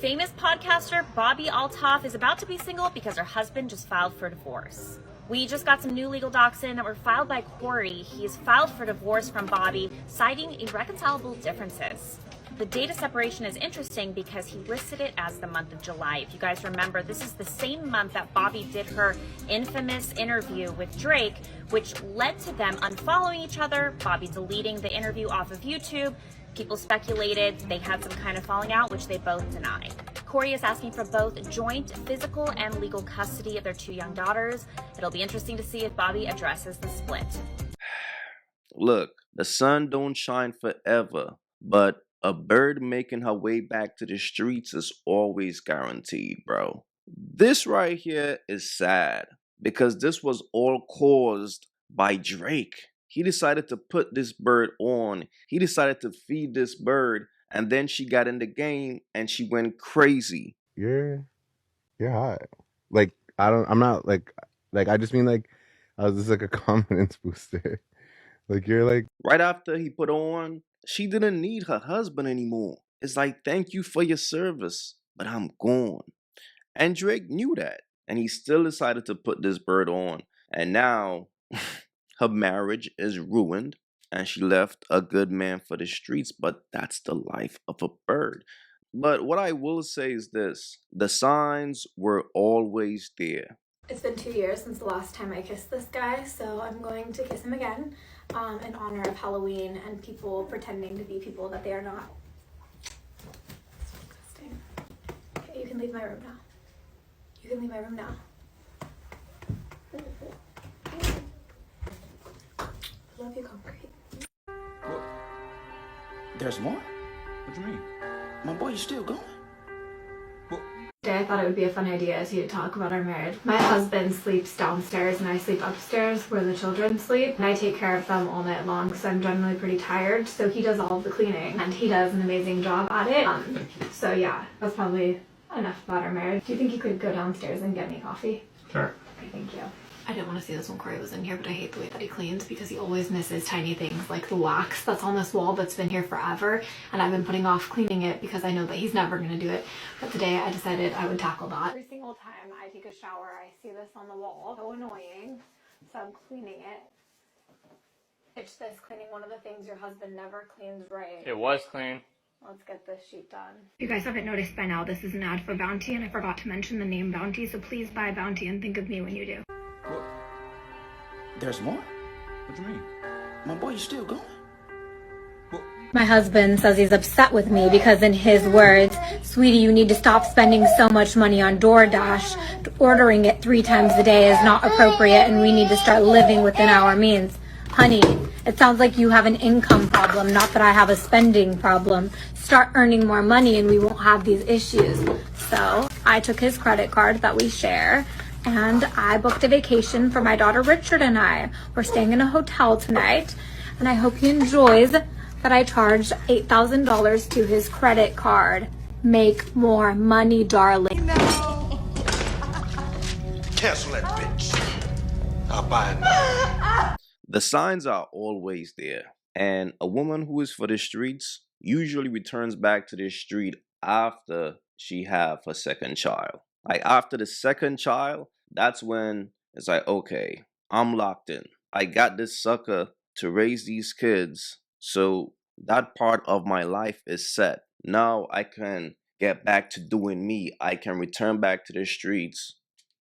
Famous podcaster Bobbi Althoff is about to be single because her husband just filed for divorce. We just got some new legal docs in that were filed by Corey. He's filed for divorce from Bobbi, citing irreconcilable differences. The date of separation is interesting because he listed it as the month of July. If you guys remember, this is the same month that Bobbi did her infamous interview with Drake, which led to them unfollowing each other, Bobbi deleting the interview off of YouTube. People speculated they had some kind of falling out, which they both deny. Corey is asking for both joint physical and legal custody of their two young daughters. It'll be interesting to see if Bobbi addresses the split. Look, the sun don't shine forever, but a bird making her way back to the streets is always guaranteed, bro. This right here is sad because this was all caused by Drake. He decided to put this bird on. He decided to feed this bird, and then she got in the game and she went crazy. You're hot. Like, I'm not like, I just mean like, I was just like a confidence booster. Like, you're like. Right after he put on, she didn't need her husband anymore. It's like, thank you for your service, but I'm gone. And Drake knew that, and he still decided to put this bird on. And now her marriage is ruined, and she left a good man for the streets, but that's the life of a bird. But what I will say is this: the signs were always there. It's been 2 years since the last time I kissed this guy, so I'm going to kiss him again in honor of Halloween and people pretending to be people that they are not. It's disgusting. Okay, you can leave my room now. You can leave my room now. Love you, concrete. What? There's more? What do you mean? My boy, you still going? What? Today I thought it would be a fun idea as you to talk about our marriage. My husband sleeps downstairs and I sleep upstairs where the children sleep. And I take care of them all night long because I'm generally pretty tired. So he does all of the cleaning and he does an amazing job at it. So yeah, that's probably enough about our marriage. Do you think you could go downstairs and get me coffee? Sure. Okay, thank you. I didn't want to see this when Corey was in here, but I hate the way that he cleans because he always misses tiny things like the wax that's on this wall that's been here forever, and I've been putting off cleaning it because I know that he's never going to do it. But today I decided I would tackle that. Every single time I take a shower, I see this on the wall. So annoying. So I'm cleaning it. Pitch this, cleaning one of the things your husband never cleans right. It was clean. Let's get this sheet done. You guys haven't noticed by now, this is an ad for Bounty, and I forgot to mention the name Bounty, so please buy Bounty and think of me when you do. What? There's more? What do you mean? My boy, you still going? What? My husband says he's upset with me because in his words, sweetie, you need to stop spending so much money on DoorDash. Ordering it 3 times a day is not appropriate and we need to start living within our means. Honey, it sounds like you have an income problem, not that I have a spending problem. Start earning more money and we won't have these issues. So I took his credit card that we share and I booked a vacation for my daughter Richard and I. We're staying in a hotel tonight and I hope he enjoys that I charged $8,000 to his credit card. Make more money, darling. No. Cancel that bitch. I'll buy it now. The signs are always there, and a woman who is for the streets usually returns back to the street after she have her second child. Like after the second child, that's when it's like, okay, I'm locked in. I got this sucker to raise these kids, so that part of my life is set. Now I can get back to doing me. I can return back to the streets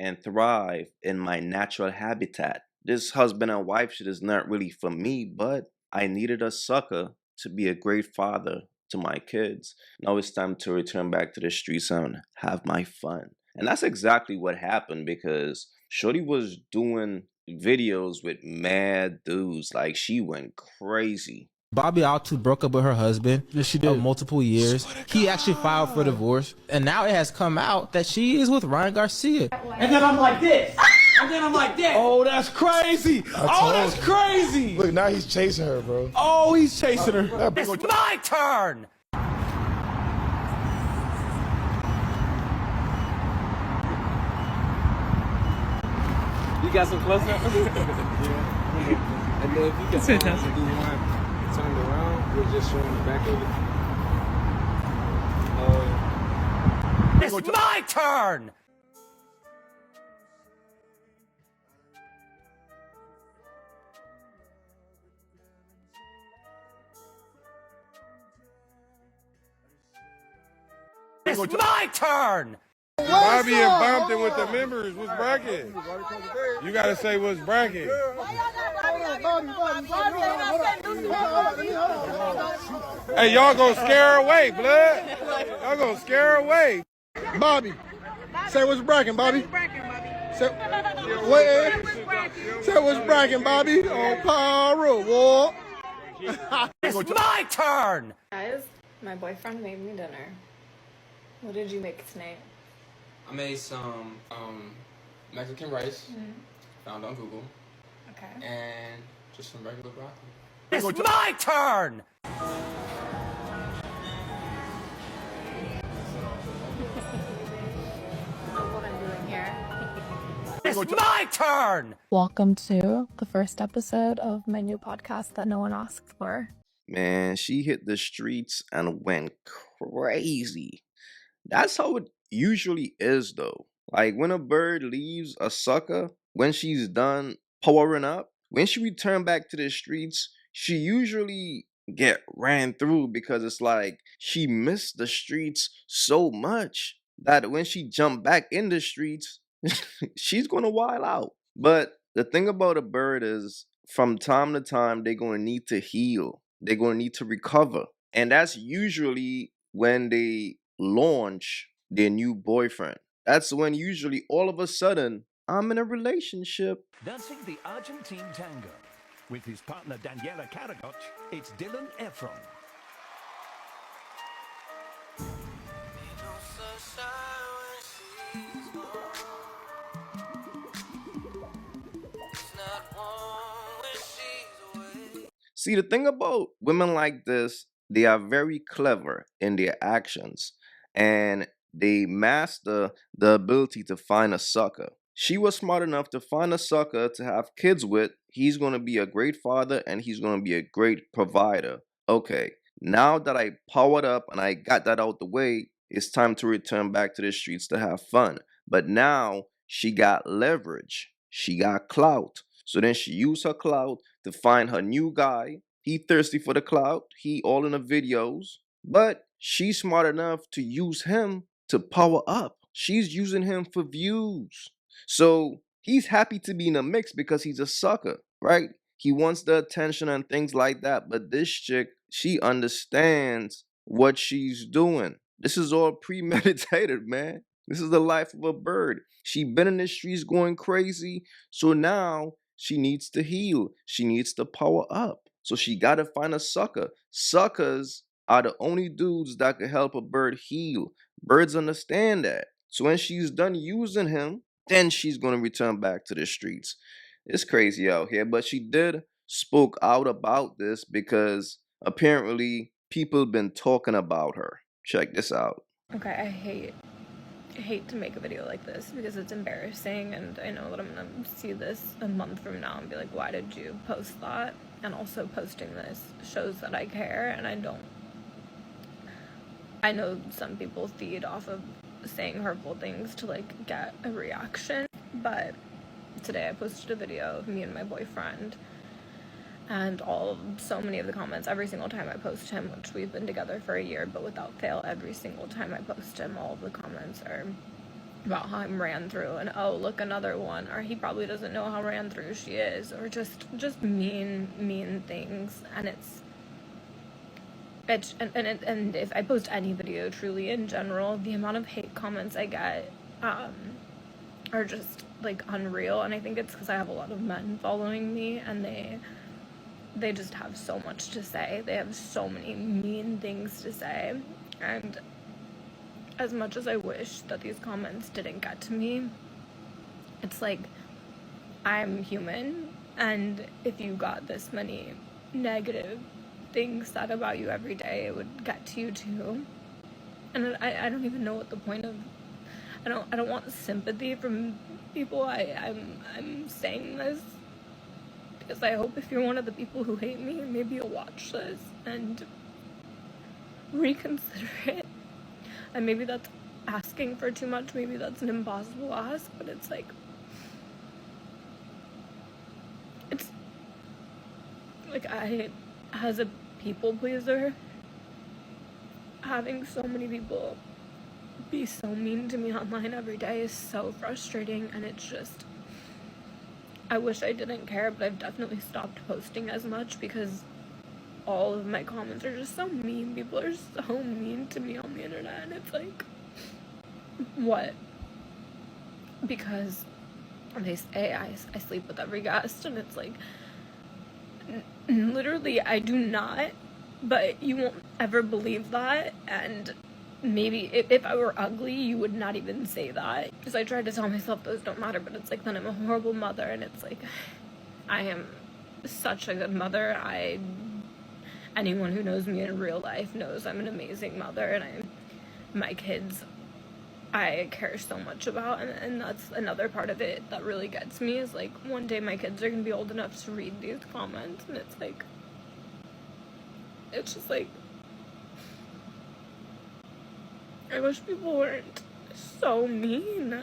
and thrive in my natural habitat. This husband and wife shit is not really for me, but I needed a sucker to be a great father to my kids. Now it's time to return back to the streets and have my fun. And that's exactly what happened because Shorty was doing videos with mad dudes. Like, she went crazy. Bobbi Althoff broke up with her husband. Yes, she did. Of multiple years. He actually filed for divorce. And now it has come out that she is with Ryan Garcia. And then I'm like this. And then I'm like that. Oh, that's crazy. Oh, that's crazy. Look, now he's chasing her, bro. Oh, he's chasing her. It's my turn. You got some close up? Yeah. And then if you can fantastic. Turn it around, we're just showing the back of it. It's my turn! It's my turn! Bobby and Bompton with the members. What's bracket? You gotta say what's bracket. Hey, y'all gonna scare her away, blood. Y'all gonna scare her away. Bobby, say what's bragging, Bobby. Say what's bragging, Bobby. On Pyro War. It's my turn! Guys, my boyfriend made me dinner. What did you make tonight? I made some Mexican rice, found on Google, Okay. and just some regular broccoli. It's my turn! What I'm doing here. It's my turn! Welcome to the first episode of my new podcast that no one asked for. Man, she hit the streets and went crazy. That's how it usually is, though. Like when a bird leaves a sucker, when she's done powering up, when she return back to the streets, she usually get ran through because it's like she missed the streets so much that when she jump back in the streets, she's gonna wild out. But the thing about a bird is from time to time, they're gonna need to heal. They're gonna need to recover. And that's usually when they launch their new boyfriend. That's when usually all of a sudden I'm in a relationship. Dancing the Argentine tango with his partner Daniela Caragot, it's Dylan Efron. See, the thing about women like this, they are very clever in their actions and they master the ability to find a sucker. She was smart enough to find a sucker to have kids with. He's going to be a great father and he's going to be a great provider. Okay, now that I powered up and I got that out the way, it's time to return back to the streets to have fun. But now she got leverage. She got clout. So then she used her clout to find her new guy. He thirsty for the clout. He all in the videos. But she's smart enough to use him to power up. She's using him for views. So he's happy to be in the mix because he's a sucker, right? He wants the attention and things like that. But this chick, she understands what she's doing. This is all premeditated, man. This is the life of a bird. She been in the streets going crazy. So now she needs to heal. She needs to power up. So she got to find a sucker. Suckers are the only dudes that can help a bird heal. Birds understand that. So when she's done using him, then she's going to return back to the streets. It's crazy out here. But she did spoke out about this because apparently people been talking about her. Check this out. Okay, I hate to make a video like this because it's embarrassing, and I know that I'm gonna see this a month from now and be like, why did you post that? And also posting this shows that I care, and I don't. I know some people feed off of saying hurtful things to like get a reaction, but today I posted a video of me and my boyfriend, and so many of the comments, every single time I post him, which we've been together for a year, but without fail, every single time I post him, all of the comments are about how I'm ran through, and oh, look, another one, or he probably doesn't know how ran through she is, or just mean things. And and if I post any video truly in general, the amount of hate comments I get are just like unreal. And I think it's because I have a lot of men following me, and they just have so much to say. They have so many mean things to say. And as much as I wish that these comments didn't get to me, it's like, I'm human, and if you got this many negative things said about you every day, it would get to you too. And I don't even know what the point of, I don't want sympathy from people. I'm saying this because I hope if you're one of the people who hate me, maybe you'll watch this and reconsider it. And maybe that's asking for too much. Maybe that's an impossible ask, but it's like, I, as a people pleaser, having so many people be so mean to me online every day is so frustrating, and it's just, I wish I didn't care, but I've definitely stopped posting as much because all of my comments are just so mean. People are so mean to me on the internet, and it's like, what? Because they say I sleep with every guest, and it's like, literally I do not, but you won't ever believe that. And maybe if I were ugly, you would not even say that, because I tried to tell myself those don't matter, but it's like, then I'm a horrible mother, and it's like, I am such a good mother. Anyone who knows me in real life knows I'm an amazing mother, and my kids I care so much about, and that's another part of it that really gets me, is like, one day my kids are gonna be old enough to read these comments, and it's like, it's just like, I wish people weren't so mean.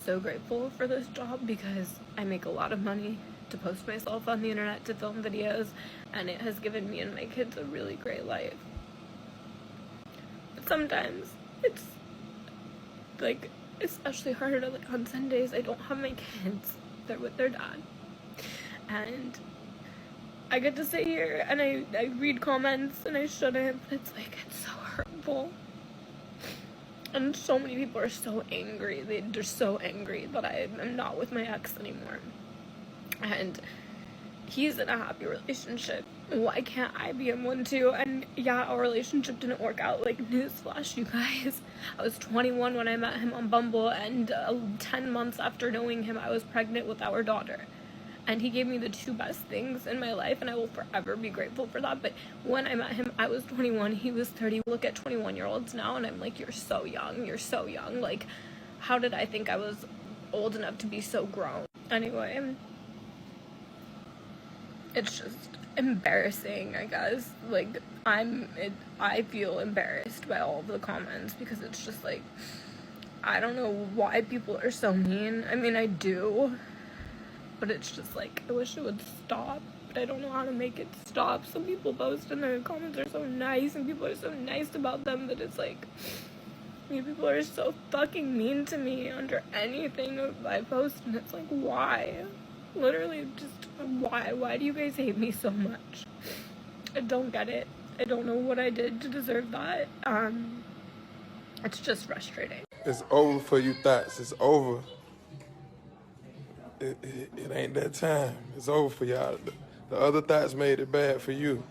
So grateful for this job because I make a lot of money to post myself on the internet, to film videos, and it has given me and my kids a really great life. But sometimes it's like especially hard, like on Sundays I don't have my kids, they're with their dad, and I get to sit here and I read comments and I shouldn't, but it's like, it's so hurtful. And so many people are so angry. They're so angry that I am not with my ex anymore. And he's in a happy relationship. Why can't I be in one too? And yeah, our relationship didn't work out. Like, newsflash, you guys. I was 21 when I met him on Bumble, and 10 months after knowing him, I was pregnant with our daughter. And he gave me the two best things in my life, and I will forever be grateful for that. But when I met him, I was 21, he was 30. Look at 21-year-olds now, and I'm like, you're so young, you're so young. Like, how did I think I was old enough to be so grown? Anyway, it's just embarrassing, I guess. Like, I feel embarrassed by all of the comments, because it's just like, I don't know why people are so mean. I mean, I do. But it's just like, I wish it would stop, but I don't know how to make it stop. Some people post and their comments are so nice, and people are so nice about them, that it's like, people are so fucking mean to me under anything I post, and it's like, why? Literally, just why? Why do you guys hate me so much? I don't get it. I don't know what I did to deserve that. It's just frustrating. It's over for you, Thoughts. It's over. It ain't that time. It's over for y'all. The other Thoughts made it bad for you.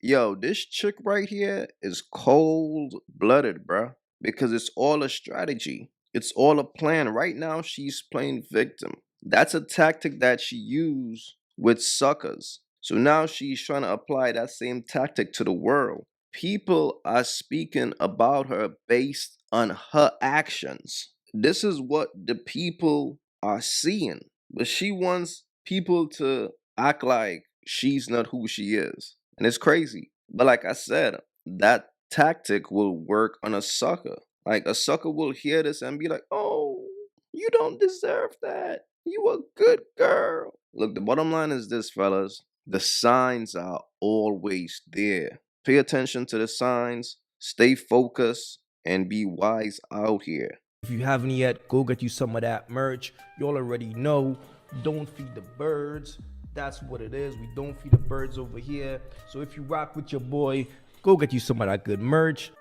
Yo, this chick right here is cold-blooded, bruh. Because it's all a strategy. It's all a plan. Right now, she's playing victim. That's a tactic that she used with suckers. So now she's trying to apply that same tactic to the world. People are speaking about her based on her actions. This is what the people are seeing. But she wants people to act like she's not who she is. And it's crazy. But like I said, that tactic will work on a sucker. Like, a sucker will hear this and be like, oh, you don't deserve that. You a good girl. Look, the bottom line is this, fellas. The signs are always there. Pay attention to the signs, stay focused, and be wise out here. If you haven't yet, go get you some of that merch. You all already know, don't feed the birds. That's what it is. We don't feed the birds over here. So if you rock with your boy, go get you some of that good merch.